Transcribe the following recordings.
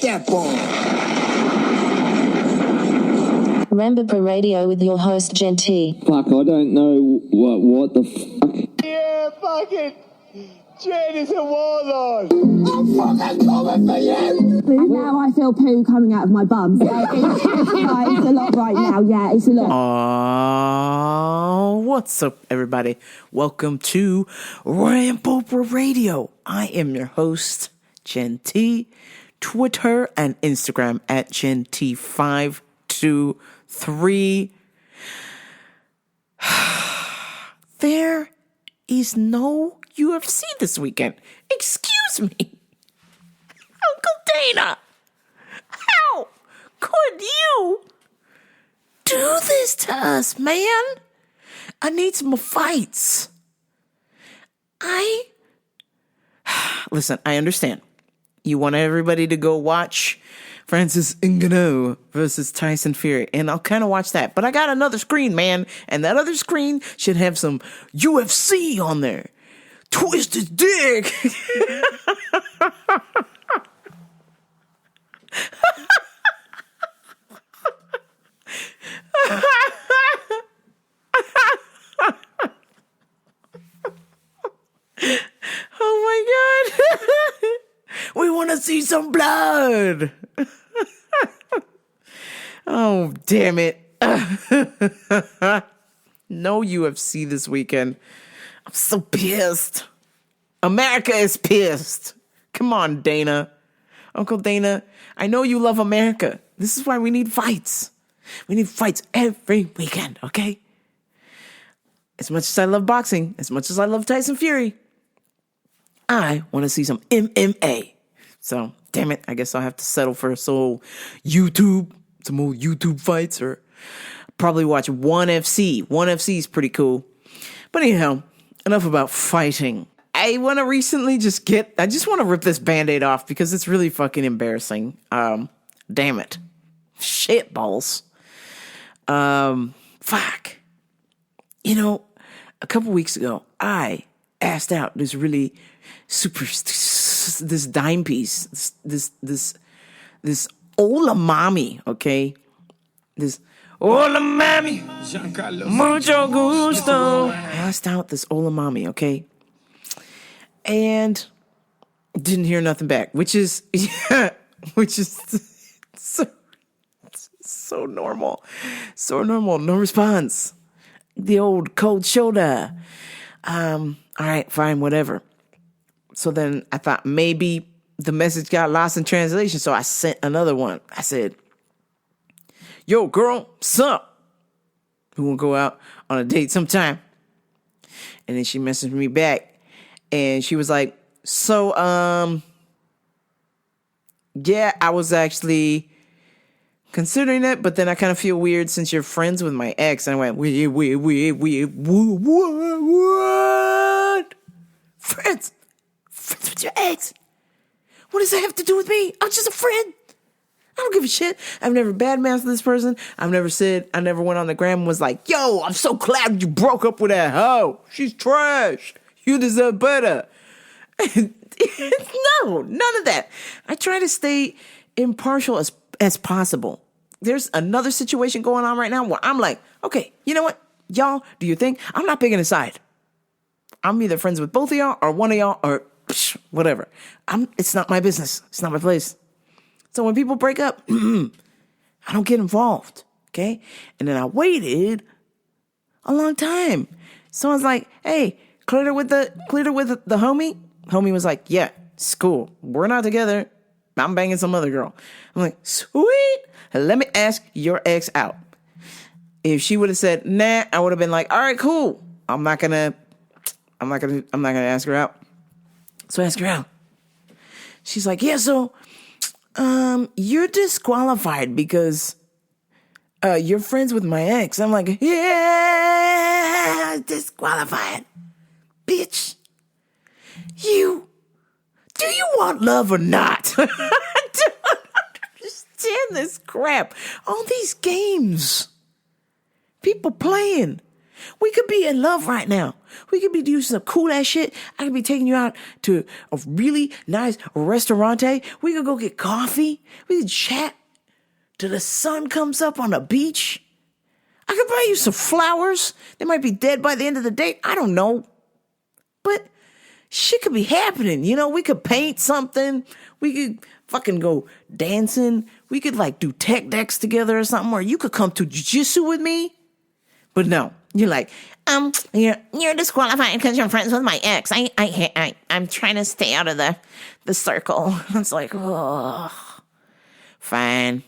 that ball. Rambo Radio with your host, Jen T. Fuck, I don't know what the fuck. Yeah, fucking Jen is a warlord. I'm fucking coming for you. Now I feel poo coming out of my bum. Yeah, it's a lot right now. Yeah, it's a lot. What's up, everybody? Welcome to Rambo Radio. I am your host, Jen T. Twitter and Instagram at Jen T523. There is no UFC this weekend. Excuse me. Uncle Dana, how could you do this to us, man? I need some fights. Listen, I understand. You want everybody to go watch Francis Ngannou versus Tyson Fury, and I'll kind of watch that. But I got another screen, man, and that other screen should have some UFC on there. Twist his dick. Oh my God. We want to see some blood. Oh, damn it. No UFC this weekend. I'm so pissed. America is pissed. Come on, Dana. Uncle Dana, I know you love America. This is why we need fights. We need fights every weekend, okay? As much as I love boxing, as much as I love Tyson Fury, I want to see some MMA. So, damn it, I guess I'll have to settle for some old YouTube fights, or probably watch ONE FC. ONE FC is pretty cool. But anyhow, enough about fighting. I want to I just want to rip this Band-Aid off because it's really fucking embarrassing. Damn it. Shit balls. Fuck. You know, a couple weeks ago, I asked out this really this dime piece, this Ola Mami, okay? This Ola Mami, mucho gusto. I asked out this Ola Mami, okay? And didn't hear nothing back, which is so normal. So normal, no response. The old cold shoulder. All right, fine, whatever. So then I thought maybe the message got lost in translation, so I sent another one. I said, yo, girl, sup? We want to go out on a date sometime. And then she messaged me back, and she was like, so, yeah, I was actually considering it, but then I kind of feel weird since you're friends with my ex. And I went, what? Friends with your ex? What does that have to do with me? I'm just a friend. I don't give a shit. I've never badmouthed this person. I never went on the gram and was like, yo, I'm so glad you broke up with that hoe. She's trash. You deserve better. No, none of that. I try to stay impartial as possible. There's another situation going on right now where I'm like, okay, you know what? Y'all do your thing. I'm not picking a side. I'm either friends with both of y'all or one of y'all or whatever. It's not my business. It's not my place. So when people break up, I don't get involved. Okay. And then I waited a long time. So I was like, hey, cleared it with the homie. Homie was like, yeah, it's cool. We're not together. I'm banging some other girl. I'm like, sweet. Let me ask your ex out. If she would have said, nah, I would have been like, all right, cool. I'm not gonna ask her out. So I asked her out. She's like, yeah, so you're disqualified because you're friends with my ex. I'm like, yeah, disqualified. Bitch. Do you want love or not? I don't understand this crap. All these games. People playing. We could be in love right now. We could be doing some cool ass shit. I could be taking you out to a really nice restaurante. We could go get coffee. We could chat till the sun comes up on the beach. I could buy you some flowers. They might be dead by the end of the day. I don't know. But shit could be happening. You know, we could paint something. We could fucking go dancing. We could like do tech decks together or something. Or you could come to jiu-jitsu with me. But no, you're like, you're disqualified because you're friends with my ex. I'm trying to stay out of the circle. It's like, oh, fine,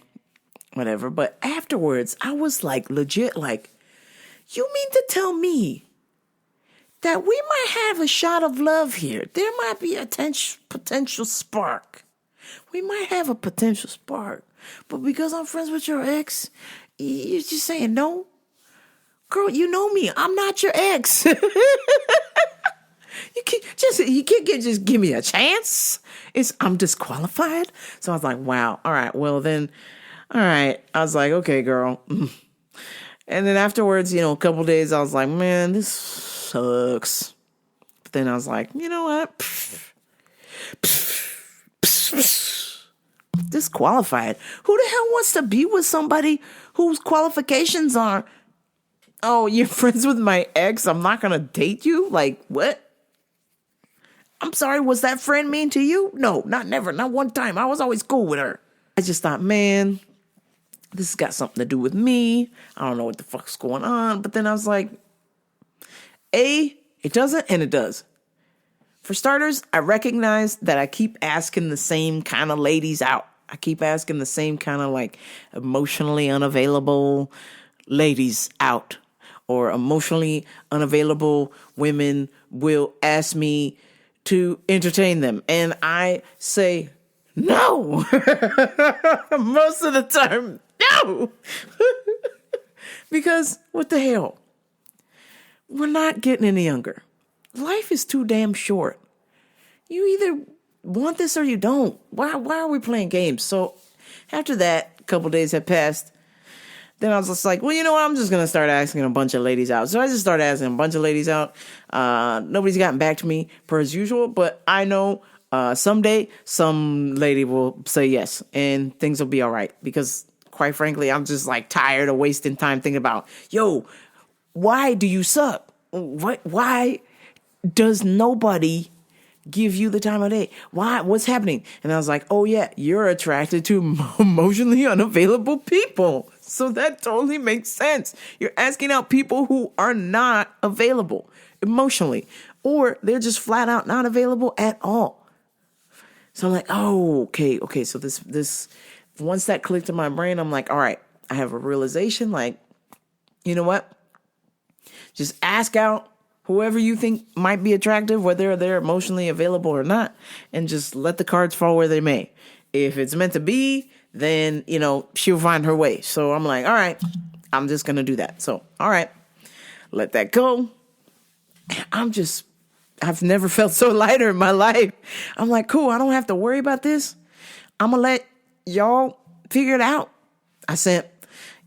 whatever. But afterwards, I was like, legit, like, you mean to tell me that we might have a shot of love here? There might be a potential spark. We might have a potential spark. But because I'm friends with your ex, you're just saying no? Girl, you know me. I'm not your ex. You can't just give me a chance. I'm disqualified. So I was like, wow. All right. Well then, all right. I was like, okay, girl. And then afterwards, a couple days, I was like, man, this sucks. But then I was like, you know what? Disqualified. Who the hell wants to be with somebody whose qualifications are, oh, you're friends with my ex? I'm not going to date you? Like, what? I'm sorry, was that friend mean to you? No, never. Not one time. I was always cool with her. I just thought, man, this has got something to do with me. I don't know what the fuck's going on. But then I was like, A, it doesn't, and it does. For starters, I recognize that I keep asking the same kind of ladies out. I keep asking the same kind of like emotionally unavailable ladies out. Or emotionally unavailable women will ask me to entertain them. And I say, no. Most of the time, no. Because what the hell? We're not getting any younger. Life is too damn short. You either want this or you don't. Why are we playing games? So after that, a couple days had passed. Then I was just like, well, you know what? I'm just going to start asking a bunch of ladies out. So I just started asking a bunch of ladies out. Nobody's gotten back to me per as usual, but I know someday some lady will say yes and things will be all right. Because quite frankly, I'm just like tired of wasting time thinking about, yo, why do you suck? Why does nobody give you the time of day? Why? What's happening? And I was like, oh yeah, you're attracted to emotionally unavailable people. So that totally makes sense. You're asking out people who are not available emotionally, or they're just flat out not available at all. So I'm like, oh, okay. So this, once that clicked in my brain, I'm like, all right, I have a realization. Like, you know what? Just ask out whoever you think might be attractive, whether they're emotionally available or not, and just let the cards fall where they may. If it's meant to be, then, she'll find her way. So I'm like, all right, I'm just going to do that. So, all right, let that go. I've never felt so lighter in my life. I'm like, cool, I don't have to worry about this. I'm going to let y'all figure it out. I sent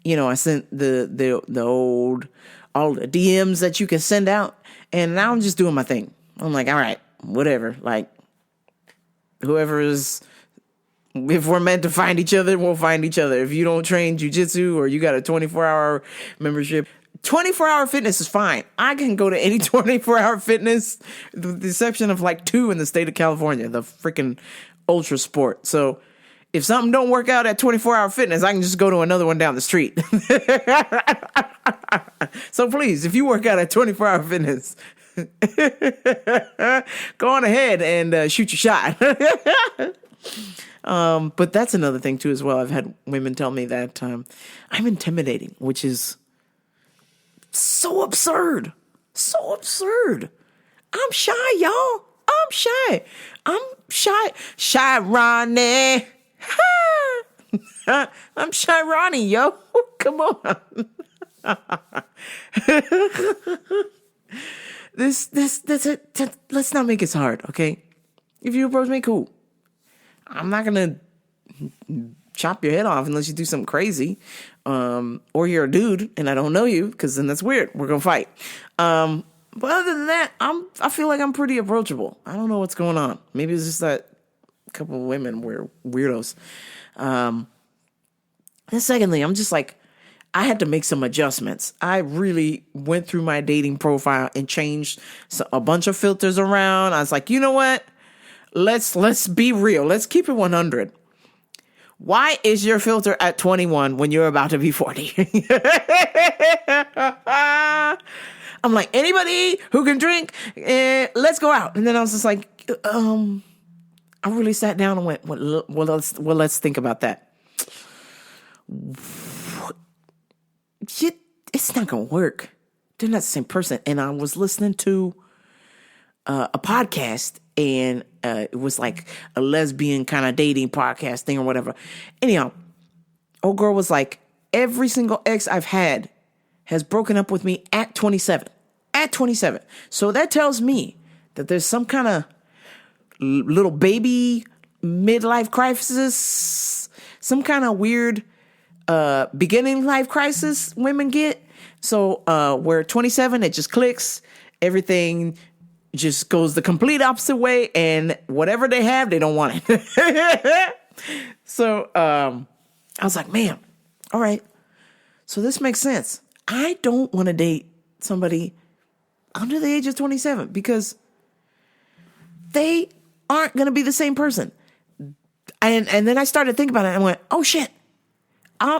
the old, all the DMs that you can send out. And now I'm just doing my thing. I'm like, all right, whatever. Like, if we're meant to find each other, we'll find each other. If you don't train jiu-jitsu or you got a 24-hour membership, 24-hour fitness is fine. I can go to any 24-hour fitness, with the exception of like 2 in the state of California, the freaking ultra sport. So if something don't work out at 24-hour fitness, I can just go to another one down the street. So please, if you work out at 24-hour fitness, go on ahead and shoot your shot. But that's another thing too as well. I've had women tell me that I'm intimidating, which is so absurd. So absurd. I'm shy, y'all. I'm shy. Shy Ronnie. I'm Shy Ronnie, yo. Come on. Let's not make it hard, okay? If you approach me, cool. I'm not gonna chop your head off unless you do something crazy. Or you're a dude and I don't know you, because then that's weird. We're going to fight. But other than that, I feel like I'm pretty approachable. I don't know what's going on. Maybe it's just that a couple of women were weirdos. And secondly, I'm just like, I had to make some adjustments. I really went through my dating profile and changed a bunch of filters around. I was like, you know what? Let's be real. Let's keep it 100. Why is your filter at 21 when you're about to be 40? I'm like, anybody who can drink, let's go out. And then I was just like, I really sat down and went, well, let's think about that. It's not going to work. They're not the same person. And I was listening to a podcast, and it was like a lesbian kind of dating podcast thing or whatever. Anyhow, old girl was like, every single ex I've had has broken up with me at 27. At 27. So that tells me that there's some kind of little baby midlife crisis, some kind of weird beginning life crisis women get. So where 27, it just clicks. Everything just goes the complete opposite way, and whatever they have, they don't want it. So I was like, man, all right. So this makes sense. I don't want to date somebody under the age of 27 because they aren't going to be the same person. And then I started thinking about it and I went, oh shit.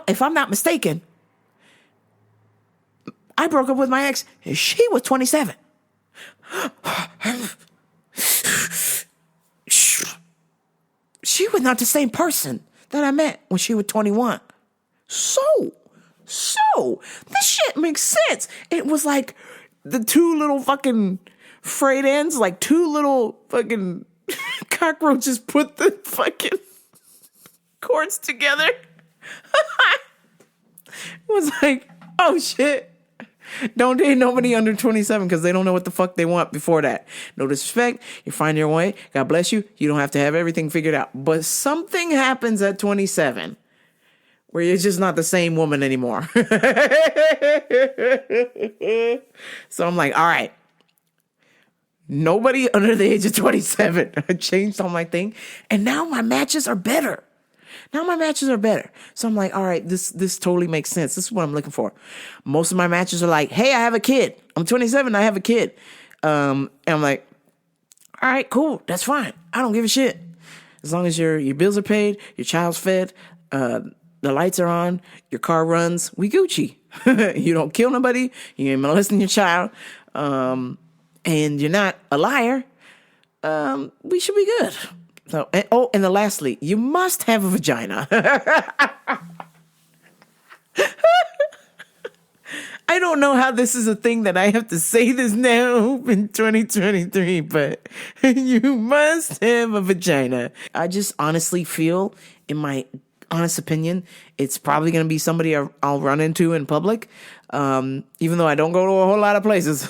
If I'm not mistaken, I broke up with my ex. She was 27. She was not the same person that I met when she was 21. So, this shit makes sense. It was like the two little fucking frayed ends, like two little fucking cockroaches put the fucking cords together. It was like, oh shit. Don't date nobody under 27 because they don't know what the fuck they want before that. No disrespect. You find your way. God bless you. You don't have to have everything figured out. But something happens at 27 where you're just not the same woman anymore. So I'm like, all right. Nobody under the age of 27. I changed all my thing. And now my matches are better. So I'm like, all right, this totally makes sense. This is what I'm looking for. Most of my matches are like, hey, I have a kid. I'm 27. I have a kid. And I'm like, all right, cool. That's fine. I don't give a shit. As long as your bills are paid, your child's fed, the lights are on, your car runs, we Gucci. You don't kill nobody. You ain't molesting your child. And you're not a liar. We should be good. So, and lastly, you must have a vagina. I don't know how this is a thing that I have to say this now in 2023, but you must have a vagina. I just honestly feel, in my honest opinion, it's probably going to be somebody I'll run into in public, even though I don't go to a whole lot of places.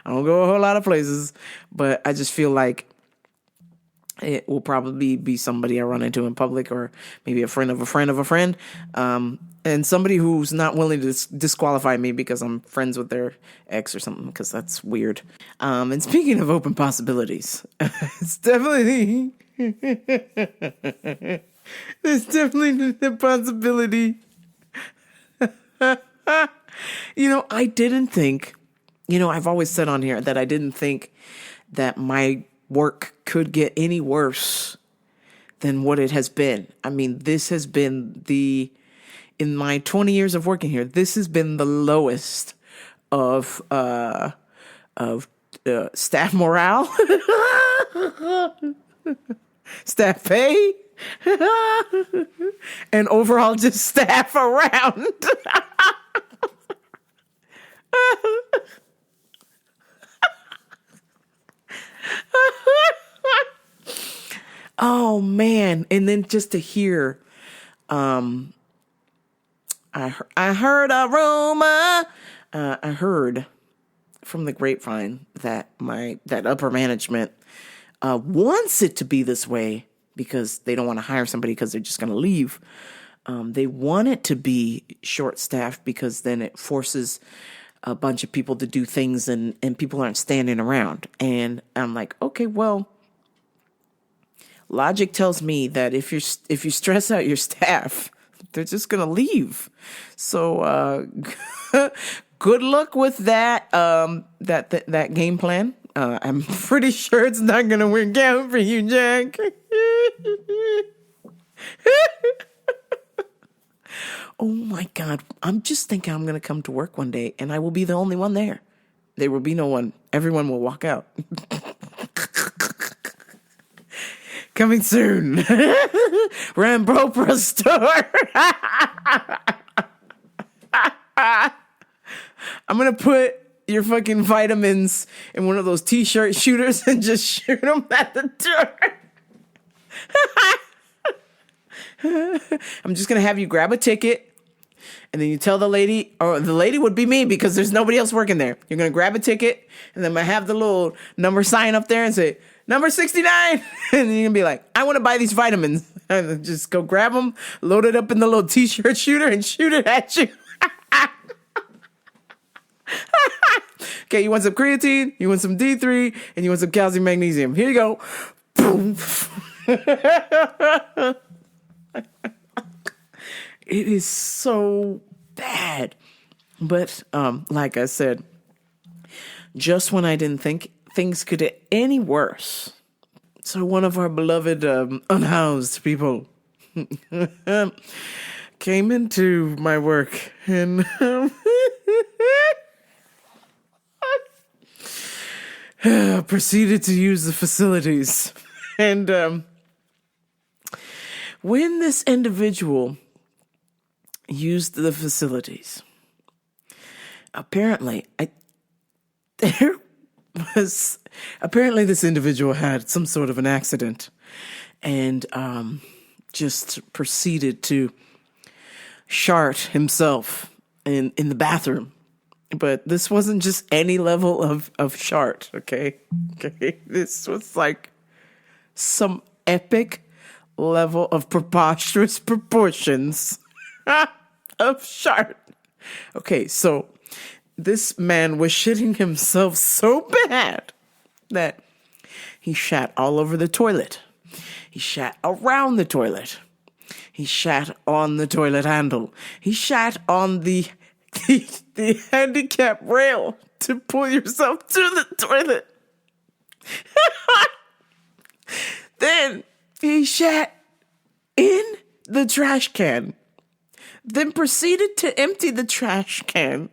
I don't go a whole lot of places, but I just feel like it will probably be somebody I run into in public, or maybe a friend of a friend of a friend, and somebody who's not willing to disqualify me because I'm friends with their ex or something, because that's weird. And speaking of open possibilities, it's definitely there's definitely the possibility. I didn't think. I've always said on here that I didn't think that my work could get any worse than what it has been. I mean, this has been in my 20 years of working here, this has been the lowest of staff morale, staff pay, and overall just staff around. Oh man. And then just to hear, I heard a rumor, I heard from the grapevine that that upper management, wants it to be this way, because they don't want to hire somebody because they're just going to leave. They want it to be short-staffed because then it forces a bunch of people to do things and people aren't standing around. And I'm like, okay, well, logic tells me that if you stress out your staff, they're just going to leave. So good luck with that that game plan. I'm pretty sure it's not going to work out for you, Jack. Oh my God. I'm just thinking I'm going to come to work one day and I will be the only one there. There will be no one. Everyone will walk out. Coming soon. Rambropra store. I'm going to put your fucking vitamins in one of those t-shirt shooters and just shoot them at the door. I'm just going to have you grab a ticket. And then you tell the lady, or the lady would be me because there's nobody else working there. You're going to grab a ticket, and then I have the little number sign up there and say, number 69. And then you're going to be like, I want to buy these vitamins. And then just go grab them, load it up in the little t-shirt shooter, and shoot it at you. Okay, you want some creatine, you want some D3, and you want some calcium magnesium. Here you go. Boom. It is so bad. But like I said, just when I didn't think things could get any worse. So one of our beloved unhoused people came into my work and proceeded to use the facilities. And when this individual used the facilities, apparently this individual had some sort of an accident and just proceeded to shart himself in the bathroom. But this wasn't just any level of shart, okay? This was like some epic level of preposterous proportions of shart. Okay, so this man was shitting himself so bad that he shat all over the toilet. He shat around the toilet. He shat on the toilet handle. He shat on the handicap rail to pull yourself to the toilet. Then he shat in the trash can. Then proceeded to empty the trash can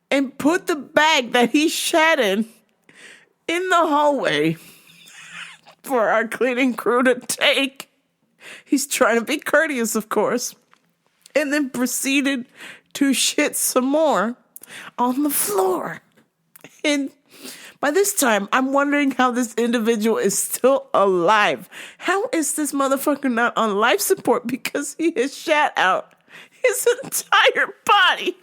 and put the bag that he shat in the hallway for our cleaning crew to take. He's trying to be courteous, of course. And then proceeded to shit some more on the floor. And by this time, I'm wondering how this individual is still alive. How is this motherfucker not on life support? Because he has shat out his entire body.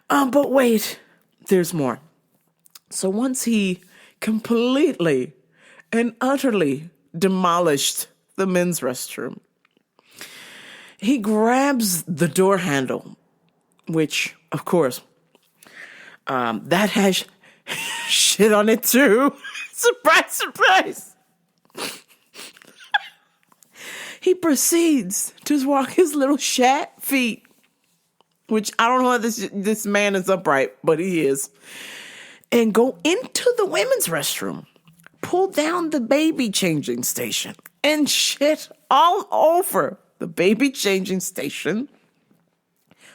But wait, there's more. So once he completely and utterly demolished the men's restroom, he grabs the door handle, which, of course, that has shit on it too. Surprise, surprise. He proceeds to walk his little shat feet, which I don't know if this man is upright, but he is, and go into the women's restroom, pull down the baby changing station, and shit all over the baby changing station,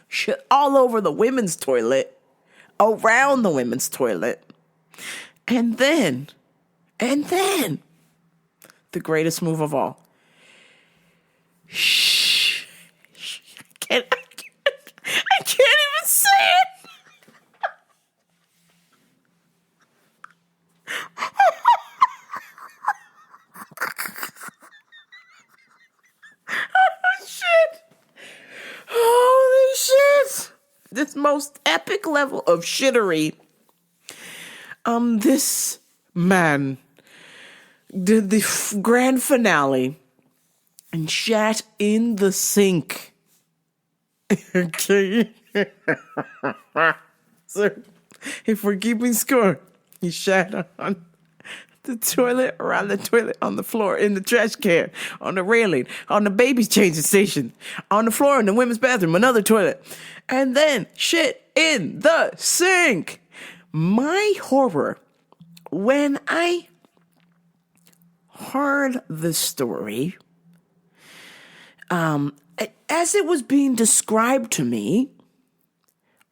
shit all over the women's toilet, around the women's toilet, and then, the greatest move of all. Shh. I can't even say it. Oh, shit. Holy shit. This most epic level of shittery This man did the grand finale and shat in the sink. Okay. So, if we're keeping score, he shat on the toilet, around the toilet, on the floor, in the trash can, on the railing, on the baby changing station, on the floor in the women's bathroom, another toilet, and then shit in the sink. My horror when I heard the story, as it was being described to me,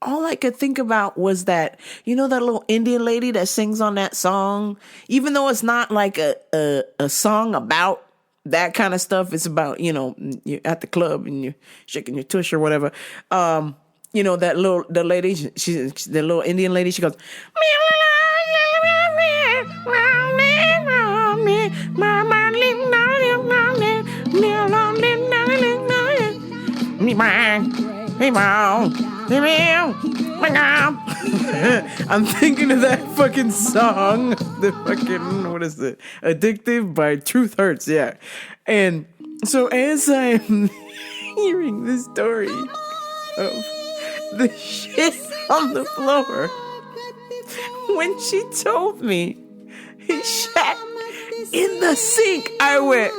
all I could think about was that, you know, that little Indian lady that sings on that song, even though it's not like a song about that kind of stuff. It's about, you know, you're at the club and you're shaking your tush or whatever. You know, the lady, she's the little Indian lady, she goes, I'm thinking of that fucking song, the fucking, what is it? Addictive by Truth Hurts, yeah. And so as I'm hearing the story of the shit on the floor, when she told me he shat in the sink, I went,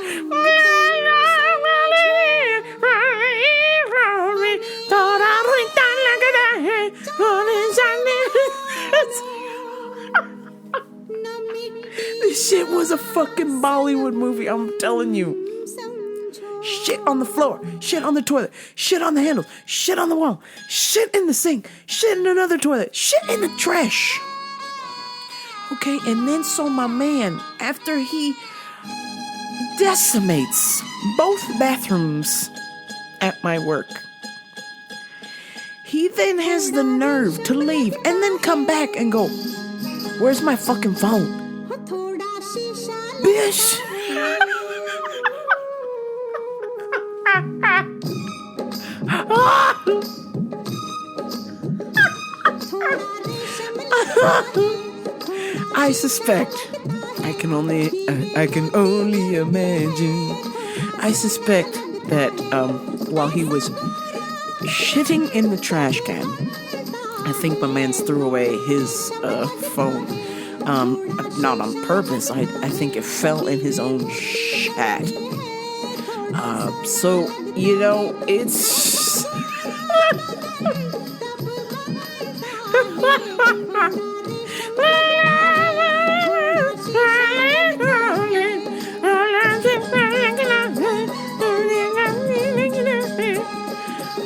this shit was a fucking Bollywood movie, I'm telling you. Shit on the floor, shit on the toilet, shit on the handles, shit on the wall, shit in the sink, shit in another toilet, shit in the trash. Okay, and then so my man, after he decimates both bathrooms at my work, he then has the nerve to leave and then come back and go, where's my fucking phone? Bitch. I suspect, I can only imagine, I suspect that while he was shitting in the trash can, I think my man's threw away his phone. Not on purpose. I think it fell in his own shat. So, you know, it's...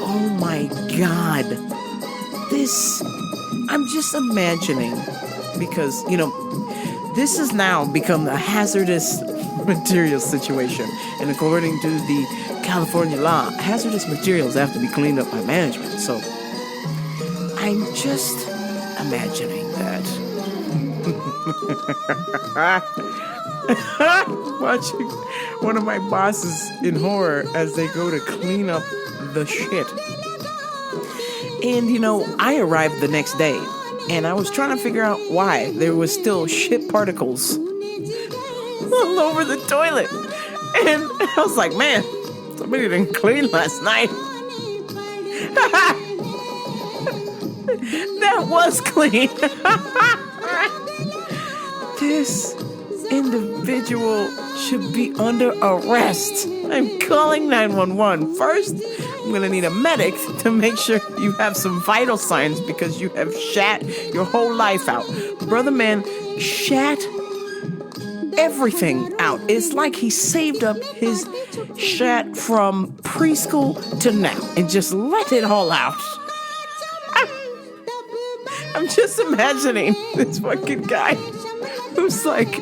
Oh my God. This... I'm just imagining, because, you know, this has now become a hazardous material situation. And according to the California law, hazardous materials have to be cleaned up by management. So I'm just imagining that. Watching one of my bosses in horror as they go to clean up the shit. And, you know, I arrived the next day, and I was trying to figure out why there was still shit particles all over the toilet. And I was like, man, somebody didn't clean last night. That was clean. This individual should be under arrest. I'm calling 911. First, I'm going to need a medic to make sure you have some vital signs because you have shat your whole life out. Brother man shat everything out. It's like he saved up his shat from preschool to now and just let it all out. I'm just imagining this fucking guy who's like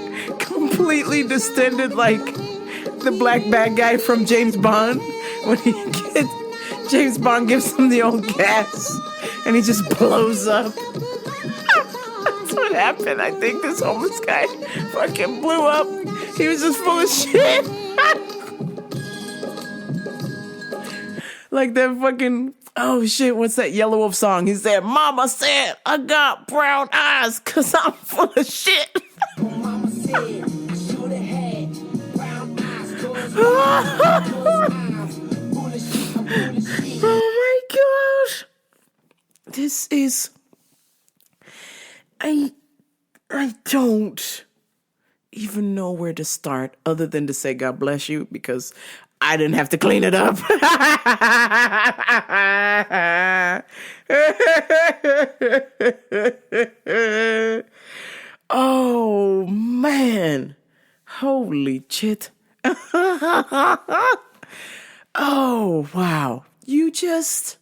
completely distended, like the black bad guy from James Bond when James Bond gives him the old gas and he just blows up. That's what happened. I think this homeless guy fucking blew up. He was just full of shit. Like that fucking Oh shit, what's that Yellow Wolf song? He said, Mama said I got brown eyes because I'm full of shit. Mama said I should have had brown eyes, Oh my gosh. This is... I don't even know where to start other than to say God bless you because I didn't have to clean it up. Oh, man. Holy shit. Oh, wow. You just...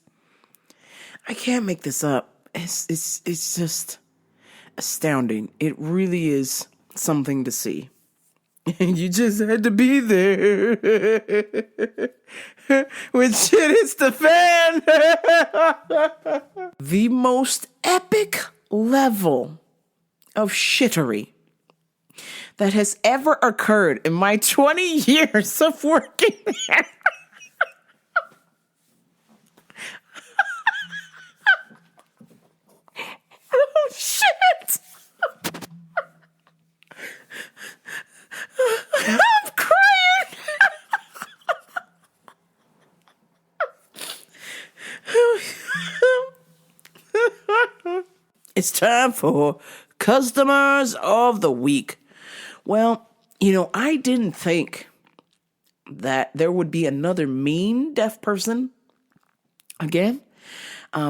I can't make this up. It's just astounding. It really is something to see. And you just had to be there when shit hits the fan. The most epic level of shittery that has ever occurred in my 20 years of working there. Oh, shit. I'm crying. It's time for Customers of the Week. Well, I didn't think that there would be another mean deaf person again.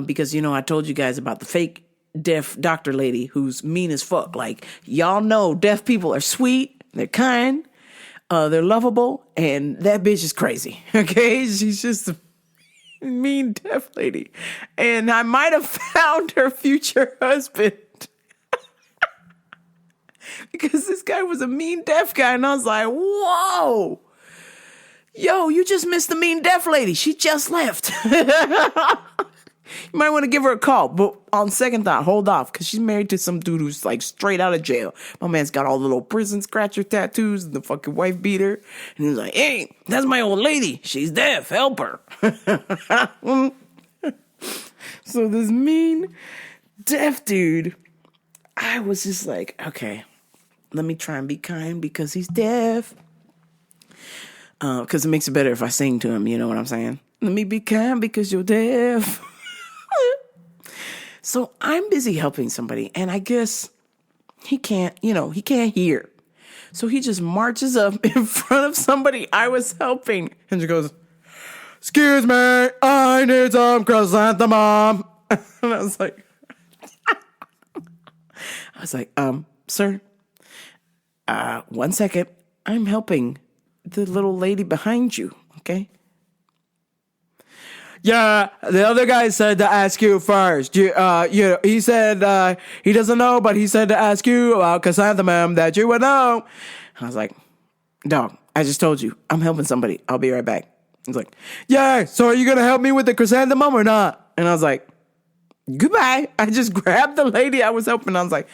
Because, I told you guys about the fake deaf doctor lady who's mean as fuck. Like, y'all know deaf people are sweet, they're kind, they're lovable, and that bitch is crazy. Okay? She's just a mean deaf lady. And I might have found her future husband. Because this guy was a mean deaf guy, and I was like, whoa. Yo, you just missed the mean deaf lady. She just left. You might want to give her a call, but on second thought, hold off, because she's married to some dude who's like straight out of jail. My man's got all the little prison scratcher tattoos and the fucking wife beater. And he's like, hey, that's my old lady. She's deaf. Help her. So this mean deaf dude, I was just like, okay, let me try and be kind because he's deaf. Because it makes it better if I sing to him, you know what I'm saying? Let me be kind because you're deaf. So I'm busy helping somebody, and I guess he can't hear. So he just marches up in front of somebody I was helping, and she goes, excuse me, I need some chrysanthemum. And I was like, sir, 1 second, I'm helping the little lady behind you, okay? Yeah, the other guy said to ask you first. He said he doesn't know, but he said to ask you about chrysanthemum that you would know. I was like, dog, I just told you, I'm helping somebody. I'll be right back. He's like, yeah, so are you going to help me with the chrysanthemum or not? And I was like, goodbye. I just grabbed the lady I was helping. I was like,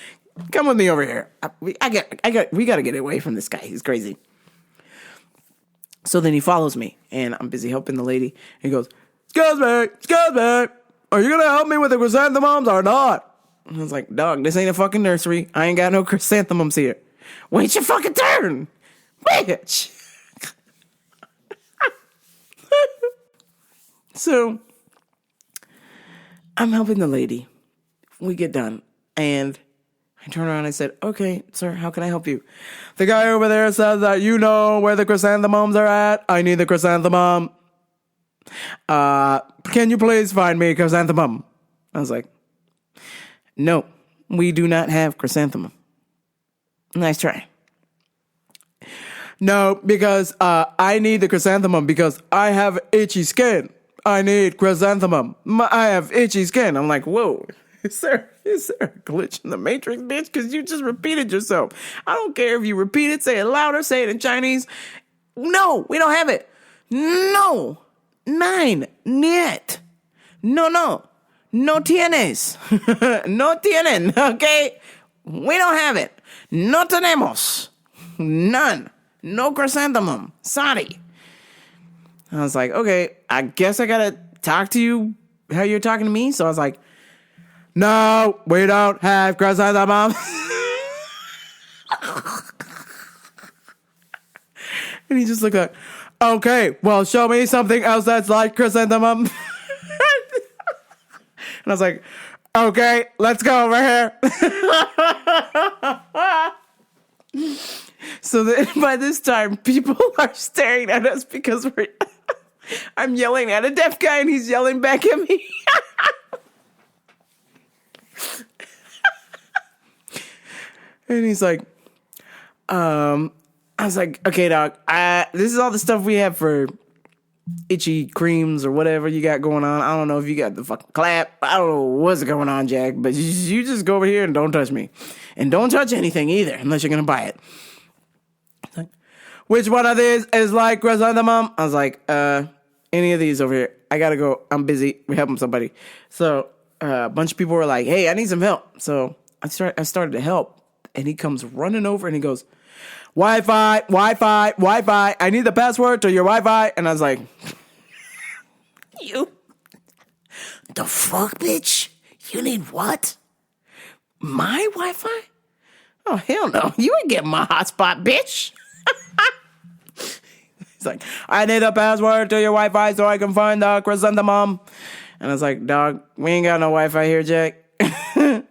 come with me over here. We got to get away from this guy. He's crazy. So then he follows me, and I'm busy helping the lady. He goes, excuse me, are you going to help me with the chrysanthemums or not? And I was like, dog, this ain't a fucking nursery. I ain't got no chrysanthemums here. Wait your fucking turn, bitch. So I'm helping the lady. We get done, and I turn around and I said, okay, sir, how can I help you? The guy over there says that you know where the chrysanthemums are at. I need the chrysanthemum. Can you please find me a chrysanthemum? I was like, no, we do not have chrysanthemum. Nice try. No, because I need the chrysanthemum because I have itchy skin. I need chrysanthemum. I have itchy skin. I'm like, whoa, is there a glitch in the matrix, bitch? Because you just repeated yourself. I don't care if you repeat it, say it louder, say it in Chinese. No, we don't have it. No. 9. Niet. No tienes. No tienen, okay? We don't have it. No tenemos. None. No chrysanthemum. Sorry. I was like, okay, I guess I gotta talk to you how you're talking to me? So I was like, no, we don't have chrysanthemum. And he just looked like, okay, well, show me something else that's like chrysanthemum. And I was like, okay, let's go over here. So then by this time, people are staring at us because I'm yelling at a deaf guy and he's yelling back at me. And he's like, I was like, okay, dog, this is all the stuff we have for itchy creams or whatever you got going on. I don't know if you got the fucking clap. I don't know what's going on, Jack, but you just go over here and don't touch me. And don't touch anything either unless you're going to buy it. Like, which one of these is like chrysanthemum? I was like, any of these over here. I got to go. I'm busy. We're helping somebody. So a bunch of people were like, hey, I need some help. So I started to help. And he comes running over and he goes, Wi-Fi. I need the password to your Wi-Fi. And I was like, you? The fuck, bitch? You need what? My Wi-Fi? Oh, hell no. You ain't getting my hotspot, bitch. He's like, I need a password to your Wi-Fi so I can find the chrysanthemum. And I was like, dog, we ain't got no Wi-Fi here, Jack. He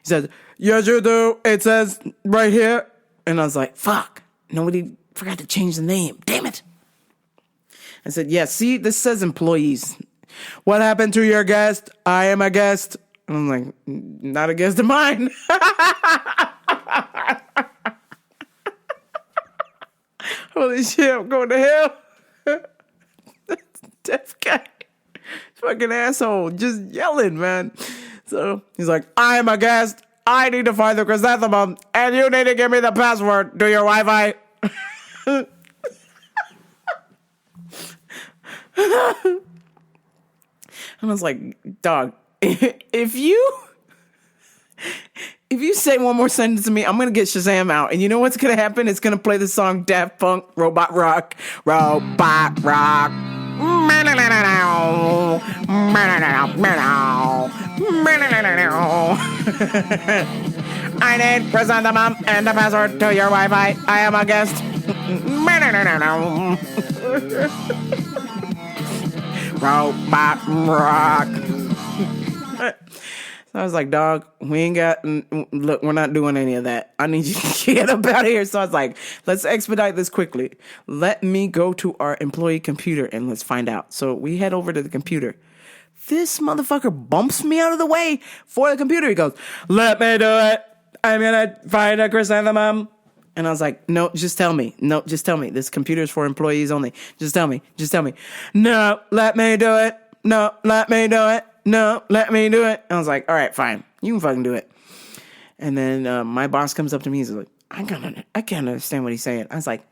says, yes, you do. It says right here. And I was like, fuck, nobody forgot to change the name. Damn it. I said, yeah, see, this says employees. What happened to your guest? I am a guest. And I'm like, not a guest of mine. Holy shit, I'm going to hell. Deaf guy. Fucking asshole. Just yelling, man. So he's like, I am a guest. I need to find the chrysanthemum, and you need to give me the password to your Wi-Fi. And I was like, dog, if you say one more sentence to me, I'm going to get Shazam out. And you know what's going to happen? It's going to play the song Daft Punk, Robot Rock. Robot Rock. I need chrysanthemum and the password to your Wi-Fi. I am a guest. Robot Rock. So I was like, dog, we ain't got, look, we're not doing any of that. I need you to get up out of here. So I was like, let's expedite this quickly. Let me go to our employee computer and let's find out. So we head over to the computer. This motherfucker bumps me out of the way for the computer. He goes, let me do it. I'm going to find a chrysanthemum. And I was like, no, just tell me. No, just tell me. This computer is for employees only. Just tell me. Just tell me. No, let me do it. No, let me do it. No, let me do it. And I was like, all right, fine. You can fucking do it. And then my boss comes up to me. He's like, I can't understand what he's saying. I was like,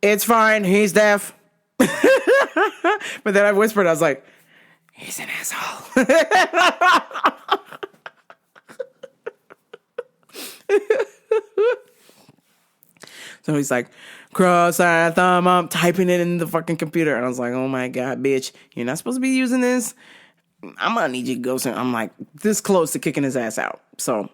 it's fine. He's deaf. But then I whispered, I was like, he's an asshole. So he's like, chrysanthemum, typing it in the fucking computer. And I was like, oh my God, bitch, you're not supposed to be using this. I'm gonna need you to go soon. I'm like this close to kicking his ass out. So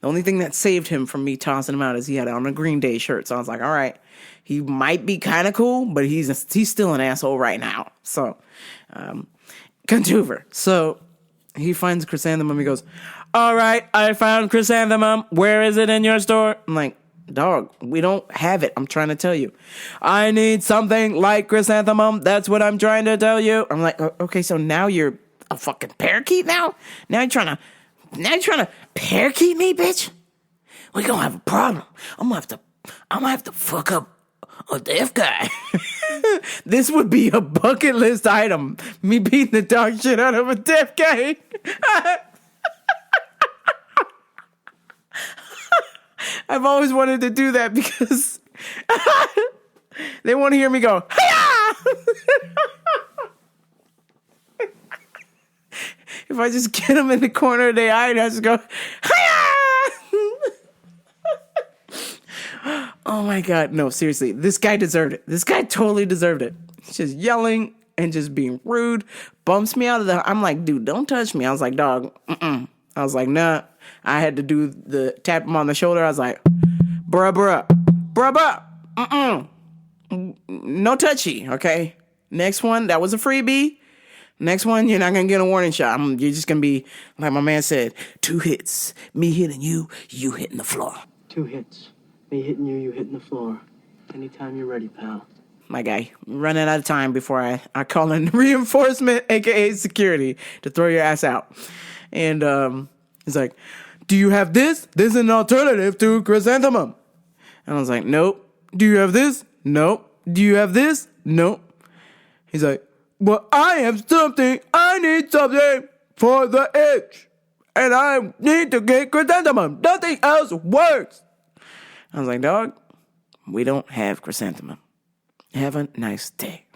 the only thing that saved him from me tossing him out is he had on a Green Day shirt. So I was like, all right, he might be kind of cool, but he's still an asshole right now. So, Contuver. So he finds chrysanthemum. He goes, all right, I found chrysanthemum. Where is it in your store? I'm like, dog, we don't have it. I'm trying to tell you. I need something like chrysanthemum. That's what I'm trying to tell you. I'm like, okay, so now you're a fucking parakeet now? Now you're trying to parakeet me, bitch? We gonna have a problem. I'm gonna have to fuck up a deaf guy. This would be a bucket list item. Me beating the dog shit out of a deaf guy. I've always wanted to do that because they want to hear me go, hiya! If I just get them in the corner of the eye and I just go, hiya! Oh my God. No, seriously. This guy deserved it. This guy totally deserved it. He's just yelling and just being rude, bumps me out of the, I'm like, dude, don't touch me. I was like, dog, I was like, nah. I had to do the tap him on the shoulder. I was like, bruh, no touchy, okay? Next one, that was a freebie. Next one, you're not going to get a warning shot. You're just going to be, like my man said, 2 hits. Me hitting you, you hitting the floor. 2 hits. Me hitting you, you hitting the floor. Anytime you're ready, pal. My guy, running out of time before I call in reinforcement, a.k.a. security, to throw your ass out. And he's like, do you have this? This is an alternative to chrysanthemum. And I was like, nope. Do you have this? Nope. Do you have this? Nope. He's like, well, I have something. I need something for the itch. And I need to get chrysanthemum. Nothing else works. I was like, dog, we don't have chrysanthemum. Have a nice day.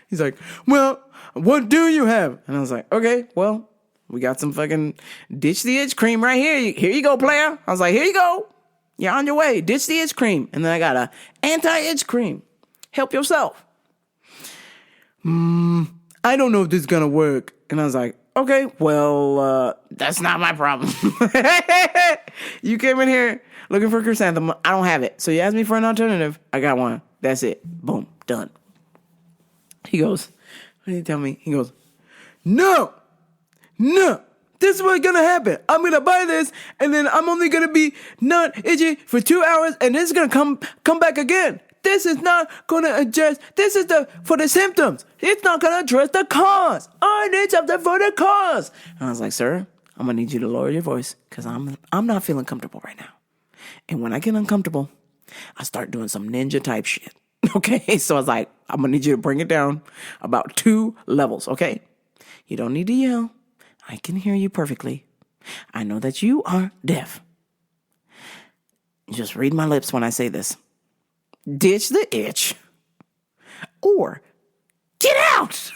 He's like, well, what do you have? And I was like, okay, well, we got some fucking ditch the itch cream right here. Here you go, player. I was like, here you go. You're on your way. Ditch the itch cream. And then I got a anti-itch cream. Help yourself. I don't know if this is going to work. And I was like, okay, well, that's not my problem. You came in here looking for chrysanthemum. I don't have it. So you asked me for an alternative. I got one. That's it. Boom. Done. He goes, what did he tell me? He goes, no. This is what's going to happen. I'm going to buy this, and then I'm only going to be not itchy for 2 hours, and this is going to come back again. This is not going to address, this is for the symptoms. It's not going to address the cause. I need something for the cause. And I was like, sir, I'm going to need you to lower your voice because I'm not feeling comfortable right now. And when I get uncomfortable, I start doing some ninja type shit. Okay? So I was like, I'm going to need you to bring it down about 2 levels, okay? You don't need to yell. I can hear you perfectly. I know that you are deaf. Just read my lips when I say this. Ditch the itch or get out.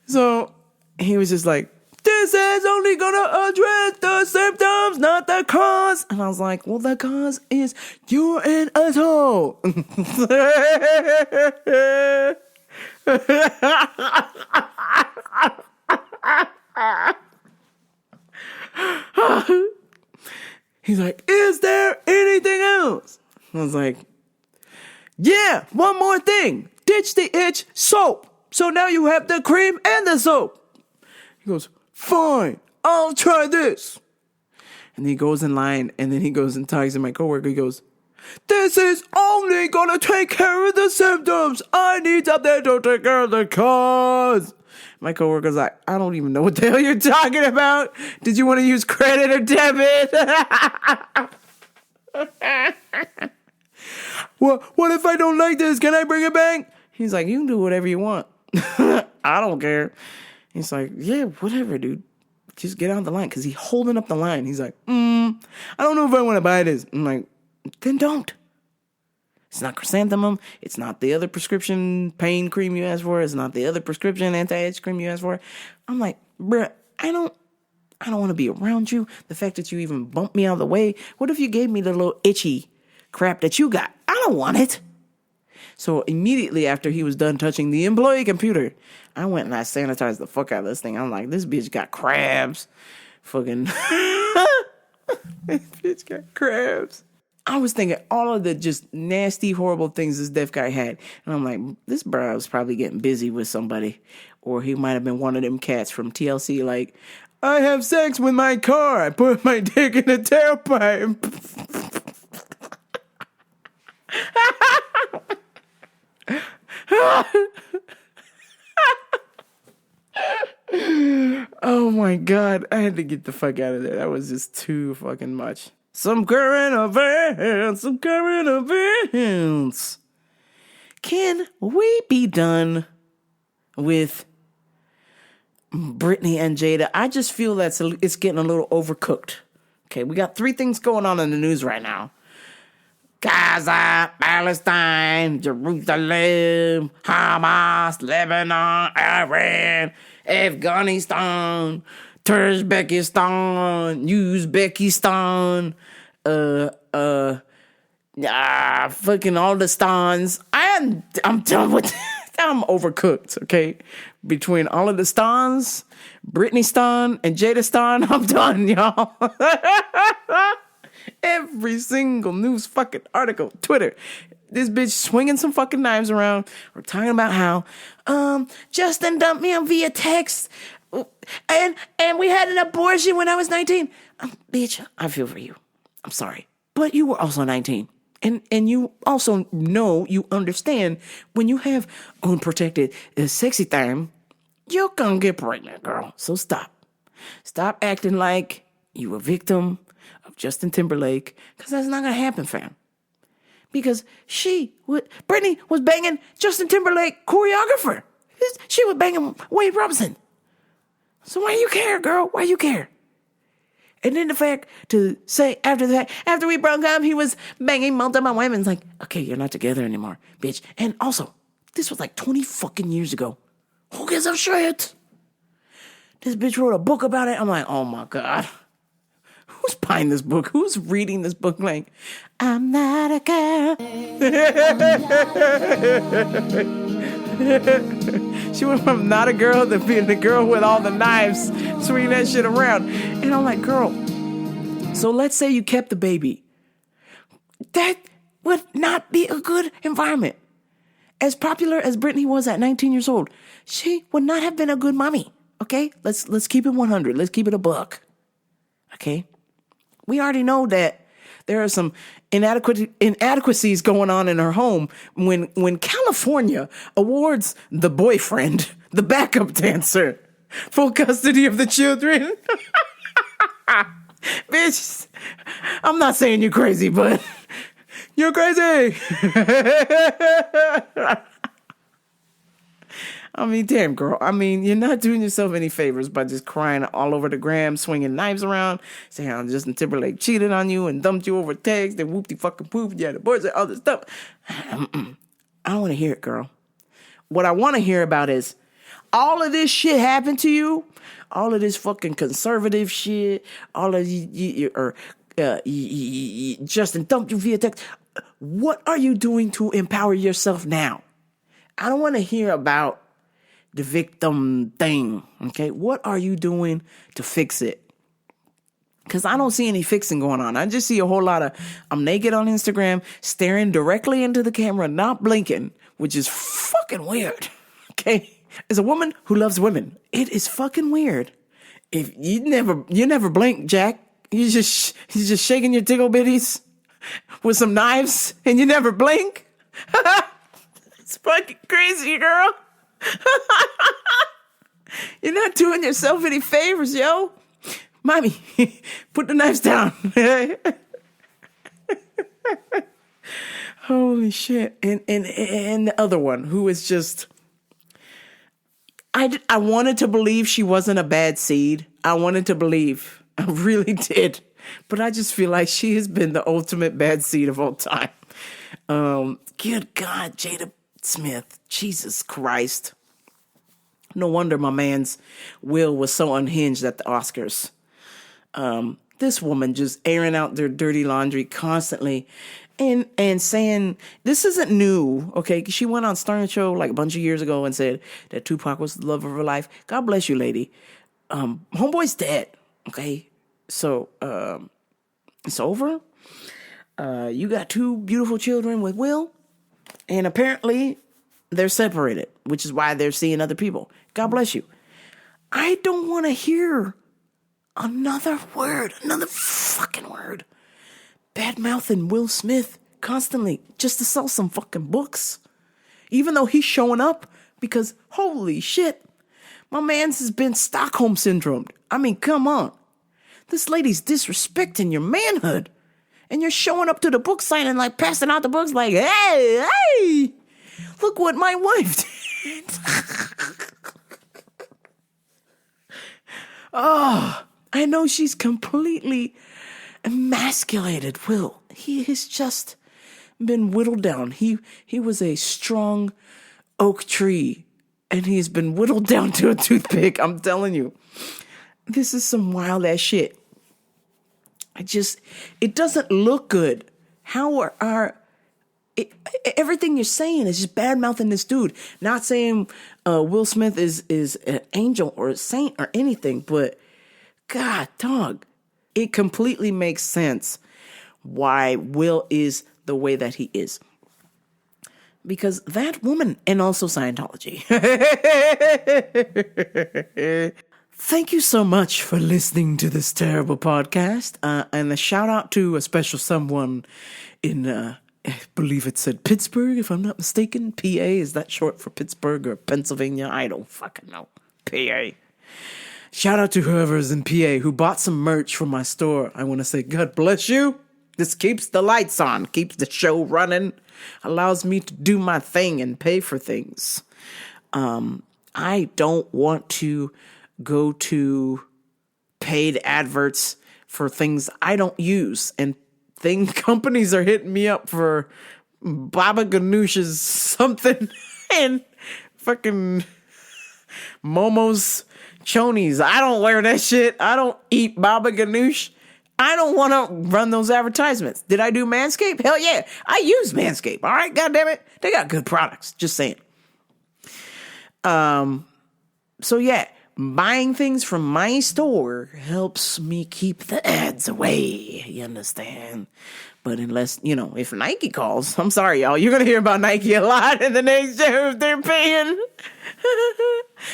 So he was just like, this is only gonna address the symptoms, not the cause. And I was like, well, the cause is you're an asshole. He's like, is there anything else? I was like, yeah, one more thing. Ditch the itch soap. So now you have the cream and the soap. He goes, fine, I'll try this. And he goes in line, and then he goes and talks to my coworker. He goes, this is only gonna take care of the symptoms. I need something to take care of the cause. My coworker's like, I don't even know what the hell you're talking about. Did you want to use credit or debit? Well, what if I don't like this? Can I bring it back? He's like, you can do whatever you want. I don't care. He's like, yeah, whatever, dude. Just get on the line. Because he's holding up the line. He's like, I don't know if I want to buy this. I'm like, then don't. It's not chrysanthemum. It's not the other prescription pain cream you asked for. It's not the other prescription anti-itch cream you asked for. I'm like, bruh, I don't want to be around you. The fact that you even bumped me out of the way. What if you gave me the little itchy crap that you got? I don't want it. So immediately after he was done touching the employee computer, I went and I sanitized the fuck out of this thing. I'm like, this bitch got crabs. Fucking this bitch got crabs. I was thinking all of the just nasty, horrible things this deaf guy had. And I'm like, this bro was probably getting busy with somebody. Or he might have been one of them cats from TLC like, I have sex with my car. I put my dick in the tailpipe. Oh my God. I had to get the fuck out of there. That was just too fucking much. Some current events. Can we be done with Brittany and Jada? I just feel that it's getting a little overcooked. Okay, we got 3 things going on in the news right now. Gaza, Palestine, Jerusalem, Hamas, Lebanon, Iran, Afghanistan, Turkmenistan, Uzbekistan, fucking all the stans. I'm done with I'm overcooked, okay? Between all of the stans, Britney Stan and Jada Stan, I'm done, y'all. Every single news fucking article, Twitter, this bitch swinging some fucking knives around or talking about how Justin dumped me on via text and we had an abortion when I was 19. Bitch, I feel for you. I'm sorry. But you were also 19. And you also know, you understand, when you have unprotected sexy time, you're gonna get pregnant, girl. So stop. Stop acting like you a victim of Justin Timberlake, because that's not gonna happen, fam. Because Britney was banging Justin Timberlake choreographer. She was banging Wade Robinson. So why you care, girl? Why you care? And then the fact to say after we broke up, he was banging multiple women. It's like, okay, you're not together anymore, bitch. And also, this was like 20 fucking years ago. Who gives a shit? This bitch wrote a book about it. I'm like, oh my God. Who's buying this book? Who's reading this book? Like, I'm not a girl. She went from not a girl to being the girl with all the knives, swinging that shit around. And I'm like, girl, so let's say you kept the baby. That would not be a good environment. As popular as Britney was at 19 years old, she would not have been a good mommy. Okay? Let's keep it 100. Let's keep it a buck. Okay? We already know that there are some inadequacies going on in her home when California awards the boyfriend, the backup dancer, full custody of the children. Bitch, I'm not saying you're crazy, but you're crazy. I mean, damn, girl. I mean, you're not doing yourself any favors by just crying all over the gram, swinging knives around, saying how Justin Timberlake cheated on you and dumped you over text and whoopty fucking poop. Yeah, the boys and all this stuff. I don't want to hear it, girl. What I want to hear about is all of this shit happened to you, all of this fucking conservative shit, all of Justin dumped you via text. What are you doing to empower yourself now? I don't want to hear about the victim thing, okay? What are you doing to fix it? Because I don't see any fixing going on. I just see a whole lot of, I'm naked on Instagram, staring directly into the camera, not blinking, which is fucking weird, okay? As a woman who loves women, it is fucking weird. If you never blink, Jack. You just shaking your tickle bitties with some knives and you never blink. It's fucking crazy, girl. You're not doing yourself any favors, yo. Mommy, put the knives down. Holy shit. And the other one who is just, I wanted to believe she wasn't a bad seed. I wanted to believe. I really did. But I just feel like she has been the ultimate bad seed of all time. Good God, Jada Smith. Jesus Christ. No wonder my man's will was so unhinged at the Oscars. This woman just airing out their dirty laundry constantly and saying, this isn't new, okay? She went on Stern Show like a bunch of years ago and said that Tupac was the love of her life. God bless you, lady. Homeboy's dead, okay? So, it's over. You got two beautiful children with Will, and apparently they're separated, which is why they're seeing other people. God bless you. I don't want to hear another fucking word, bad-mouthing Will Smith constantly just to sell some fucking books. Even though he's showing up because, holy shit, my man's has been Stockholm syndromed. I mean, come on. This lady's disrespecting your manhood. And you're showing up to the book signing, like passing out the books like, hey, look what my wife did. Oh, I know she's completely emasculated Will. He has just been whittled down. He was a strong oak tree, and he's been whittled down to a toothpick. I'm telling you. This is some wild ass shit. It doesn't look good How are everything you're saying is just bad mouthing this dude. Not saying Will Smith is an angel or a saint or anything, but God, dog, it completely makes sense why Will is the way that he is. Because that woman, and also Scientology. Thank you so much for listening to this terrible podcast. And a shout out to a special someone in, I believe it said Pittsburgh, if I'm not mistaken. PA, is that short for Pittsburgh or Pennsylvania? I don't fucking know. PA. Shout out to whoever's in PA who bought some merch from my store. I want to say, God bless you. This keeps the lights on, keeps the show running, allows me to do my thing and pay for things. I don't want to go to paid adverts for things I don't use, and companies are hitting me up for Baba Ganoush's something and fucking Momo's chonies. I don't wear that shit. I don't eat Baba Ganoush. I don't want to run those advertisements. Did I do Manscaped? Hell yeah. I use Manscaped. All right, goddammit. They got good products. Just saying. So yeah, buying things from my store helps me keep the ads away. You understand? But unless, if Nike calls, I'm sorry, y'all. You're going to hear about Nike a lot in the next year if they're paying.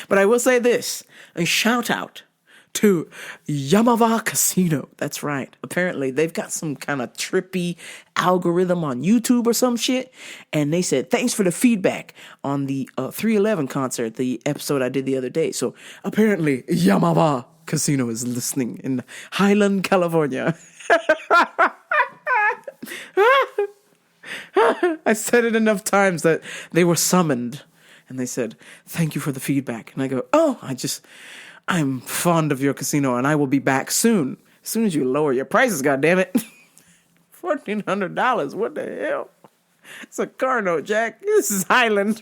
But I will say this. A shout out to Yamava Casino. That's right. Apparently, they've got some kind of trippy algorithm on YouTube or some shit. And they said, thanks for the feedback on the 311 concert, the episode I did the other day. So apparently, Yamava Casino is listening in Highland, California. I said it enough times that they were summoned. And they said, thank you for the feedback. And I go, I'm fond of your casino, and I will be back soon. As soon as you lower your prices, goddammit. $1,400. What the hell? It's a car note, Jack. This is Highland.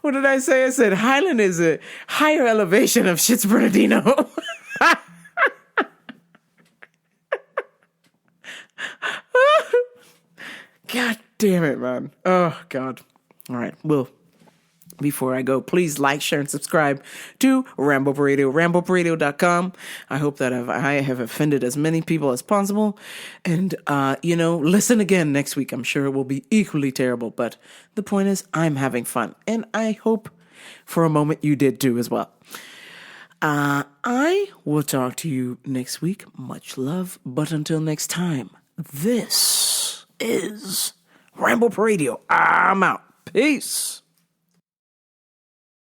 What did I say? I said Highland is a higher elevation of Shit's Bernardino. God damn it, man. Oh, God. All right, well, before I go, please like, share, and subscribe to Rambo Radio, RamboRadio.com. I hope that I have offended as many people as possible. And, listen again next week. I'm sure it will be equally terrible. But the point is, I'm having fun. And I hope for a moment you did too as well. I will talk to you next week. Much love. But until next time, this is Rambo Radio. I'm out. Peace.